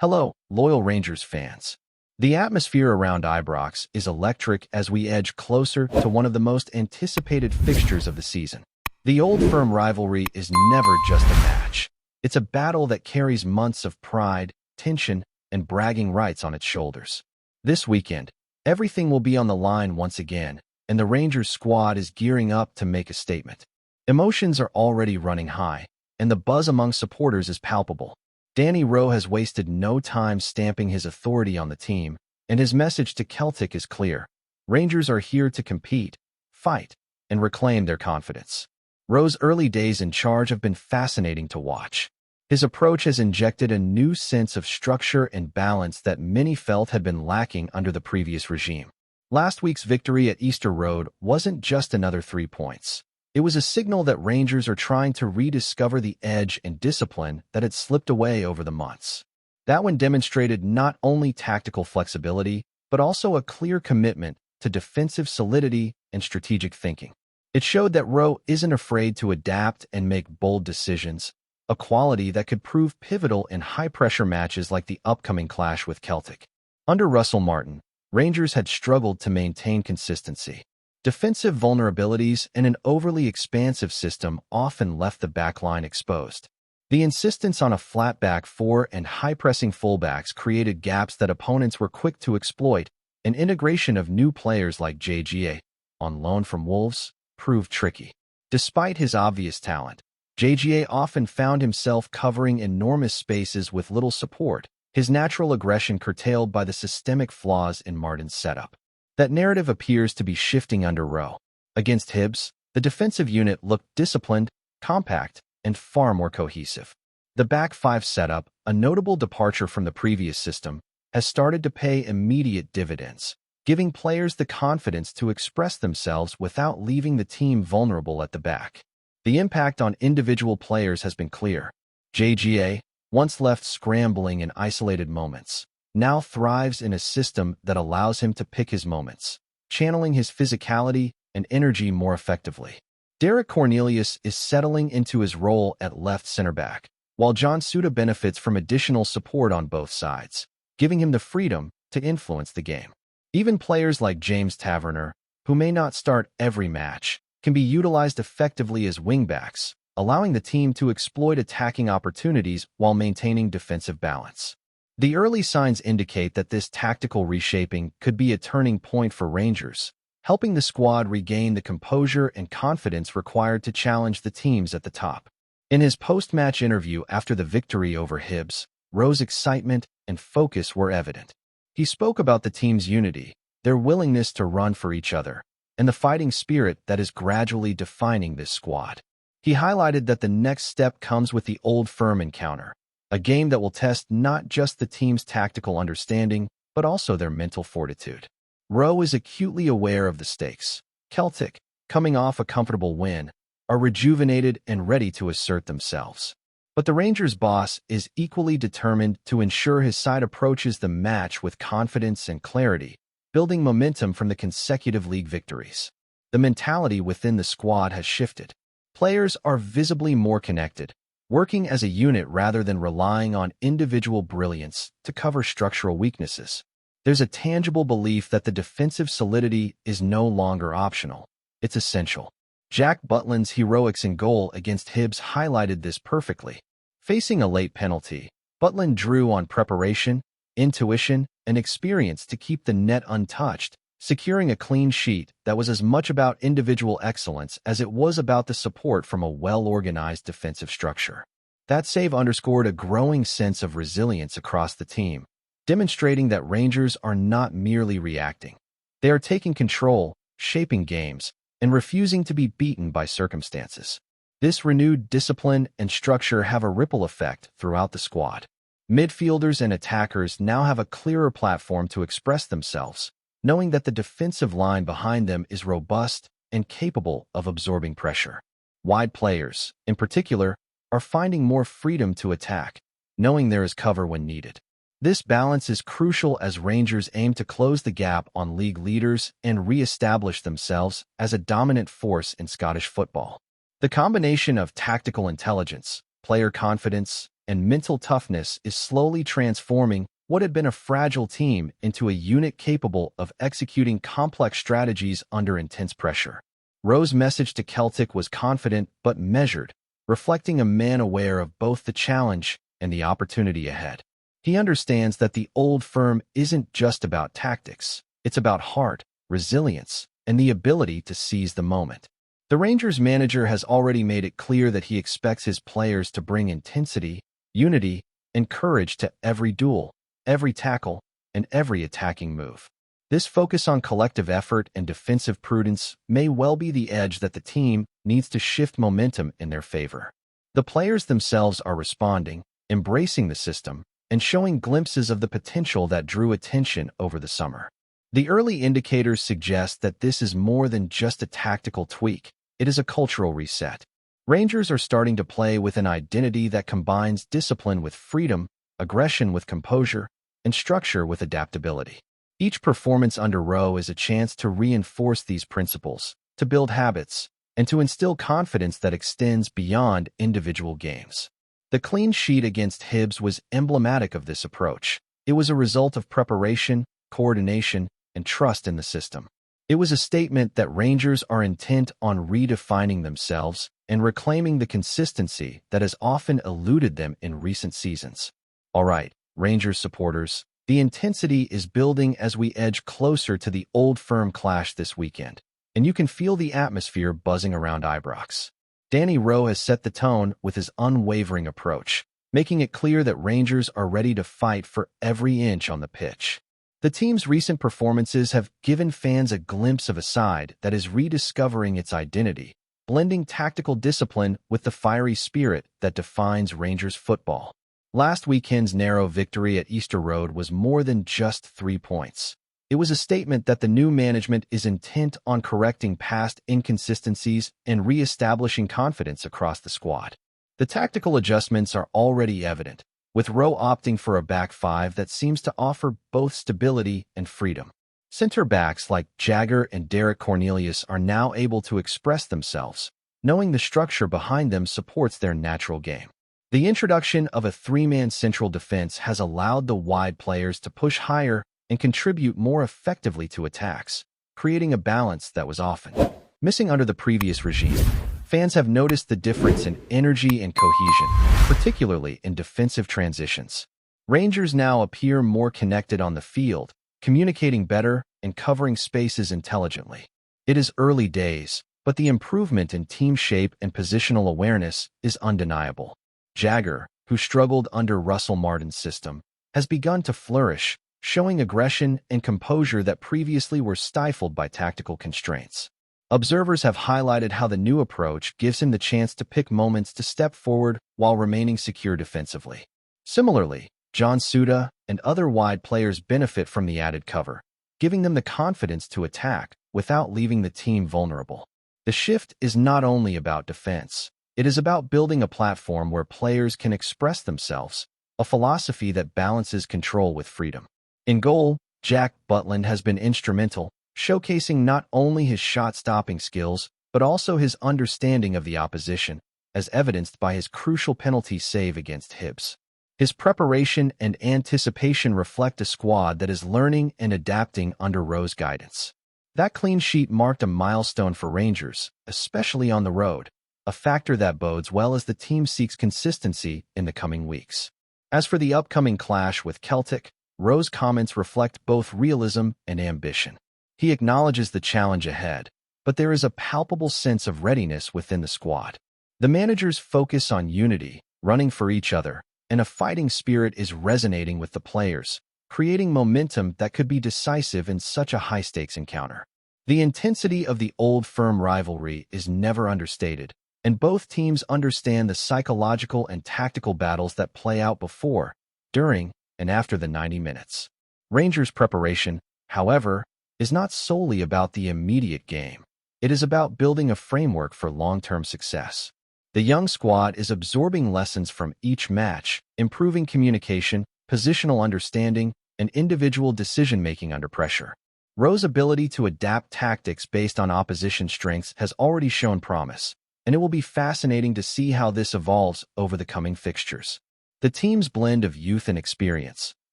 Hello, loyal Rangers fans. The atmosphere around Ibrox is electric as we edge closer to one of the most anticipated fixtures of the season. The Old Firm rivalry is never just a match. It's a battle that carries months of pride, tension, and bragging rights on its shoulders. This weekend, everything will be on the line once again, and the Rangers squad is gearing up to make a statement. Emotions are already running high, and the buzz among supporters is palpable. Danny Rowe has wasted no time stamping his authority on the team, and his message to Celtic is clear. Rangers are here to compete, fight, and reclaim their confidence. Rowe's early days in charge have been fascinating to watch. His approach has injected a new sense of structure and balance that many felt had been lacking under the previous regime. Last week's victory at Easter Road wasn't just another 3 points. It was a signal that Rangers are trying to rediscover the edge and discipline that had slipped away over the months. That one demonstrated not only tactical flexibility, but also a clear commitment to defensive solidity and strategic thinking. It showed that Rowe isn't afraid to adapt and make bold decisions, a quality that could prove pivotal in high-pressure matches like the upcoming clash with Celtic. Under Russell Martin, Rangers had struggled to maintain consistency. Defensive vulnerabilities and an overly expansive system often left the backline exposed. The insistence on a flat back four and high-pressing fullbacks created gaps that opponents were quick to exploit, and integration of new players like JGA, on loan from Wolves, proved tricky. Despite his obvious talent, JGA often found himself covering enormous spaces with little support, his natural aggression curtailed by the systemic flaws in Martin's setup. That narrative appears to be shifting under Rowe. Against Hibs, the defensive unit looked disciplined, compact, and far more cohesive. The back five setup, a notable departure from the previous system, has started to pay immediate dividends, giving players the confidence to express themselves without leaving the team vulnerable at the back. The impact on individual players has been clear. JGA, once left scrambling in isolated moments, now thrives in a system that allows him to pick his moments, channeling his physicality and energy more effectively. Derek Cornelius is settling into his role at left center back, while John Suda benefits from additional support on both sides, giving him the freedom to influence the game. Even players like James Taverner, who may not start every match, can be utilized effectively as wingbacks, allowing the team to exploit attacking opportunities while maintaining defensive balance. The early signs indicate that this tactical reshaping could be a turning point for Rangers, helping the squad regain the composure and confidence required to challenge the teams at the top. In his post-match interview after the victory over Hibs, Rowe's excitement and focus were evident. He spoke about the team's unity, their willingness to run for each other, and the fighting spirit that is gradually defining this squad. He highlighted that the next step comes with the Old Firm encounter, a game that will test not just the team's tactical understanding, but also their mental fortitude. Rowe is acutely aware of the stakes. Celtic, coming off a comfortable win, are rejuvenated and ready to assert themselves. But the Rangers' boss is equally determined to ensure his side approaches the match with confidence and clarity, building momentum from the consecutive league victories. The mentality within the squad has shifted. Players are visibly more connected, working as a unit rather than relying on individual brilliance to cover structural weaknesses. There's a tangible belief that the defensive solidity is no longer optional. It's essential. Jack Butland's heroics in goal against Hibs highlighted this perfectly. Facing a late penalty, Butland drew on preparation, intuition, and experience to keep the net untouched, securing a clean sheet that was as much about individual excellence as it was about the support from a well-organized defensive structure. That save underscored a growing sense of resilience across the team, demonstrating that Rangers are not merely reacting. They are taking control, shaping games, and refusing to be beaten by circumstances. This renewed discipline and structure have a ripple effect throughout the squad. Midfielders and attackers now have a clearer platform to express themselves, knowing that the defensive line behind them is robust and capable of absorbing pressure. Wide players, in particular, are finding more freedom to attack, knowing there is cover when needed. This balance is crucial as Rangers aim to close the gap on league leaders and re-establish themselves as a dominant force in Scottish football. The combination of tactical intelligence, player confidence, and mental toughness is slowly transforming what had been a fragile team into a unit capable of executing complex strategies under intense pressure. Rowe's message to Celtic was confident but measured, reflecting a man aware of both the challenge and the opportunity ahead. He understands that the old firm isn't just about tactics, it's about heart, resilience, and the ability to seize the moment. The Rangers manager has already made it clear that he expects his players to bring intensity, unity, and courage to every duel, every tackle, and every attacking move. This focus on collective effort and defensive prudence may well be the edge that the team needs to shift momentum in their favor. The players themselves are responding, embracing the system, and showing glimpses of the potential that drew attention over the summer. The early indicators suggest that this is more than just a tactical tweak. It is a cultural reset. Rangers are starting to play with an identity that combines discipline with freedom, aggression with composure, and structure with adaptability. Each performance under Rowe is a chance to reinforce these principles, to build habits, and to instill confidence that extends beyond individual games. The clean sheet against Hibs was emblematic of this approach. It was a result of preparation, coordination, and trust in the system. It was a statement that Rangers are intent on redefining themselves and reclaiming the consistency that has often eluded them in recent seasons. All right, Rangers supporters, the intensity is building as we edge closer to the Old Firm clash this weekend, and you can feel the atmosphere buzzing around Ibrox. Danny Rowe has set the tone with his unwavering approach, making it clear that Rangers are ready to fight for every inch on the pitch. The team's recent performances have given fans a glimpse of a side that is rediscovering its identity, blending tactical discipline with the fiery spirit that defines Rangers football. Last weekend's narrow victory at Easter Road was more than just 3 points. It was a statement that the new management is intent on correcting past inconsistencies and re-establishing confidence across the squad. The tactical adjustments are already evident, with Rowe opting for a back five that seems to offer both stability and freedom. Center-backs like Jagger and Derek Cornelius are now able to express themselves, knowing the structure behind them supports their natural game. The introduction of a three-man central defense has allowed the wide players to push higher and contribute more effectively to attacks, creating a balance that was often missing under the previous regime. Fans have noticed the difference in energy and cohesion, particularly in defensive transitions. Rangers now appear more connected on the field, communicating better and covering spaces intelligently. It is early days, but the improvement in team shape and positional awareness is undeniable. Jagger, who struggled under Russell Martin's system, has begun to flourish, showing aggression and composure that previously were stifled by tactical constraints. Observers have highlighted how the new approach gives him the chance to pick moments to step forward while remaining secure defensively. Similarly, John Suda and other wide players benefit from the added cover, giving them the confidence to attack without leaving the team vulnerable. The shift is not only about defense. It is about building a platform where players can express themselves, a philosophy that balances control with freedom. In goal, Jack Butland has been instrumental, showcasing not only his shot-stopping skills, but also his understanding of the opposition, as evidenced by his crucial penalty save against Hibs. His preparation and anticipation reflect a squad that is learning and adapting under Rowe's guidance. That clean sheet marked a milestone for Rangers, especially on the road, a factor that bodes well as the team seeks consistency in the coming weeks. As for the upcoming clash with Celtic, Rowe's comments reflect both realism and ambition. He acknowledges the challenge ahead, but there is a palpable sense of readiness within the squad. The manager's focus on unity, running for each other, and a fighting spirit is resonating with the players, creating momentum that could be decisive in such a high-stakes encounter. The intensity of the Old Firm rivalry is never understated, and both teams understand the psychological and tactical battles that play out before, during, and after the 90 minutes. Rangers' preparation, however, is not solely about the immediate game. It is about building a framework for long-term success. The young squad is absorbing lessons from each match, improving communication, positional understanding, and individual decision-making under pressure. Rowe's ability to adapt tactics based on opposition strengths has already shown promise, and it will be fascinating to see how this evolves over the coming fixtures. The team's blend of youth and experience,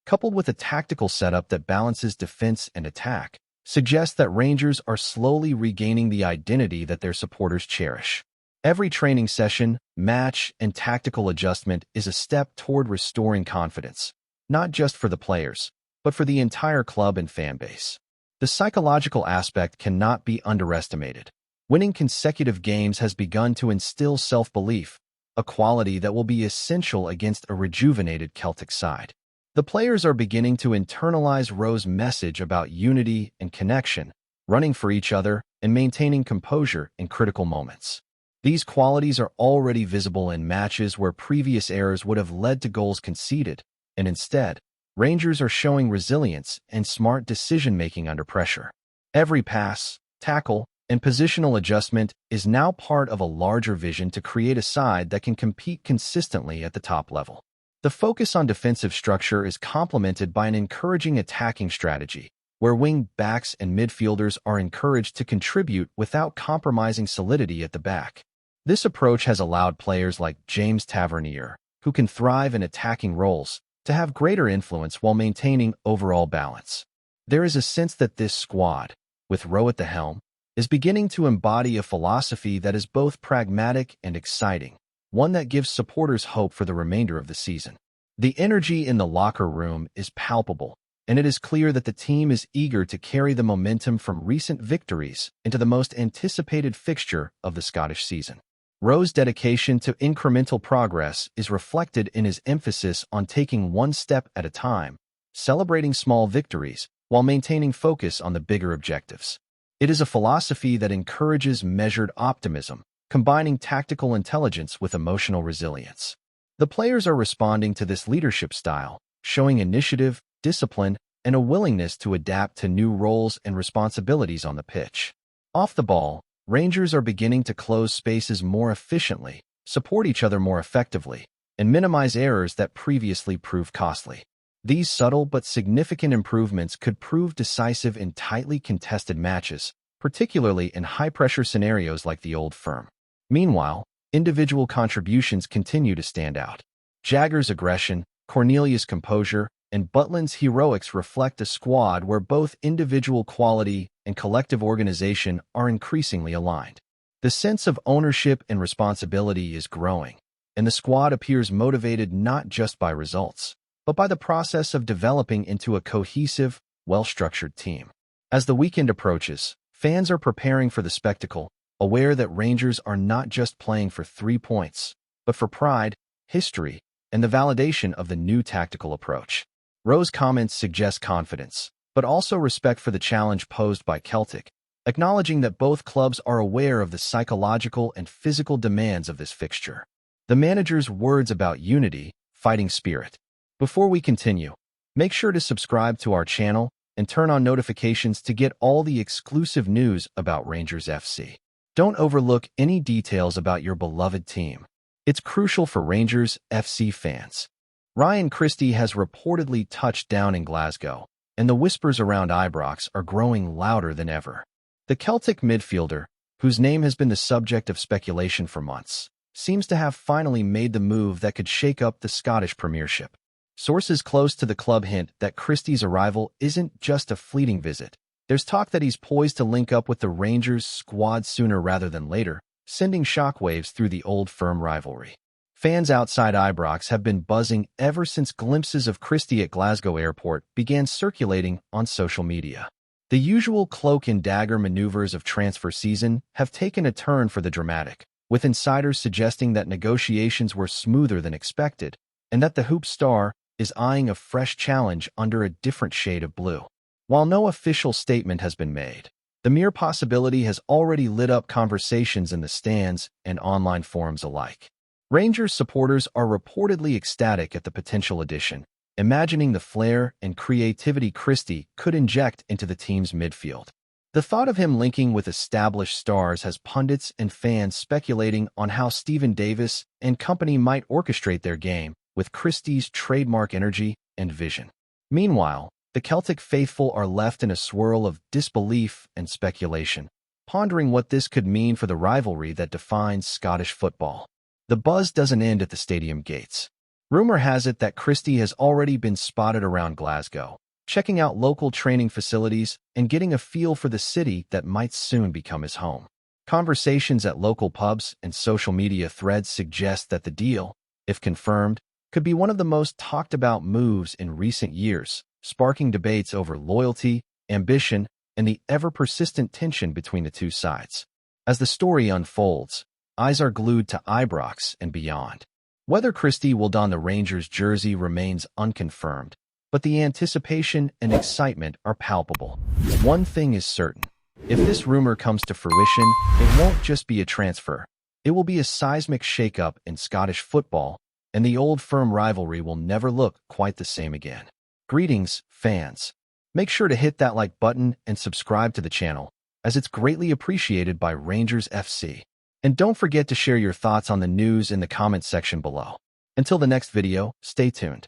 coupled with a tactical setup that balances defense and attack, suggests that Rangers are slowly regaining the identity that their supporters cherish. Every training session, match, and tactical adjustment is a step toward restoring confidence, not just for the players, but for the entire club and fan base. The psychological aspect cannot be underestimated. Winning consecutive games has begun to instill self-belief, a quality that will be essential against a rejuvenated Celtic side. The players are beginning to internalize Rowe's message about unity and connection, running for each other and maintaining composure in critical moments. These qualities are already visible in matches where previous errors would have led to goals conceded, and instead, Rangers are showing resilience and smart decision-making under pressure. Every pass, tackle, and positional adjustment is now part of a larger vision to create a side that can compete consistently at the top level. The focus on defensive structure is complemented by an encouraging attacking strategy, where wing backs and midfielders are encouraged to contribute without compromising solidity at the back. This approach has allowed players like James Tavernier, who can thrive in attacking roles, to have greater influence while maintaining overall balance. There is a sense that this squad, with Rowe at the helm, is beginning to embody a philosophy that is both pragmatic and exciting, one that gives supporters hope for the remainder of the season. The energy in the locker room is palpable, and it is clear that the team is eager to carry the momentum from recent victories into the most anticipated fixture of the Scottish season. Rowe's dedication to incremental progress is reflected in his emphasis on taking one step at a time, celebrating small victories, while maintaining focus on the bigger objectives. It is a philosophy that encourages measured optimism, combining tactical intelligence with emotional resilience. The players are responding to this leadership style, showing initiative, discipline, and a willingness to adapt to new roles and responsibilities on the pitch. Off the ball, Rangers are beginning to close spaces more efficiently, support each other more effectively, and minimize errors that previously proved costly. These subtle but significant improvements could prove decisive in tightly contested matches, particularly in high-pressure scenarios like the Old Firm. Meanwhile, individual contributions continue to stand out. Jagger's aggression, Cornelius' composure, and Butland's heroics reflect a squad where both individual quality and collective organization are increasingly aligned. The sense of ownership and responsibility is growing, and the squad appears motivated not just by results, but by the process of developing into a cohesive, well-structured team. As the weekend approaches, fans are preparing for the spectacle, aware that Rangers are not just playing for 3 points, but for pride, history, and the validation of the new tactical approach. Rowe's comments suggest confidence, but also respect for the challenge posed by Celtic, acknowledging that both clubs are aware of the psychological and physical demands of this fixture. The manager's words about unity, fighting spirit. Before we continue, make sure to subscribe to our channel and turn on notifications to get all the exclusive news about Rangers FC. Don't overlook any details about your beloved team. It's crucial for Rangers FC fans. Ryan Christie has reportedly touched down in Glasgow, and the whispers around Ibrox are growing louder than ever. The Celtic midfielder, whose name has been the subject of speculation for months, seems to have finally made the move that could shake up the Scottish Premiership. Sources close to the club hint that Christie's arrival isn't just a fleeting visit. There's talk that he's poised to link up with the Rangers squad sooner rather than later, sending shockwaves through the Old Firm rivalry. Fans outside Ibrox have been buzzing ever since glimpses of Christie at Glasgow Airport began circulating on social media. The usual cloak and dagger maneuvers of transfer season have taken a turn for the dramatic, with insiders suggesting that negotiations were smoother than expected, and that the Hoop star is eyeing a fresh challenge under a different shade of blue. While no official statement has been made, the mere possibility has already lit up conversations in the stands and online forums alike. Rangers supporters are reportedly ecstatic at the potential addition, imagining the flair and creativity Christie could inject into the team's midfield. The thought of him linking with established stars has pundits and fans speculating on how Stephen Davis and company might orchestrate their game with Christie's trademark energy and vision. Meanwhile, the Celtic faithful are left in a swirl of disbelief and speculation, pondering what this could mean for the rivalry that defines Scottish football. The buzz doesn't end at the stadium gates. Rumor has it that CHRISTIE has already been spotted around Glasgow, checking out local training facilities and getting a feel for the city that might soon become his home. Conversations at local pubs and social media threads suggest that the deal, if confirmed, could be one of the most talked about moves in recent years, sparking debates over loyalty, ambition, and the ever-persistent tension between the two sides. As the story unfolds, eyes are glued to Ibrox and beyond. Whether CHRISTIE will don the Rangers jersey remains unconfirmed, but the anticipation and excitement are palpable. One thing is certain. If this rumor comes to fruition, it won't just be a transfer. It will be a seismic shakeup in Scottish football, and the old firm rivalry will never look quite the same again. Greetings, fans. Make sure to hit that like button and subscribe to the channel, as it's greatly appreciated by Rangers FC. And don't forget to share your thoughts on the news in the comments section below. Until the next video, stay tuned.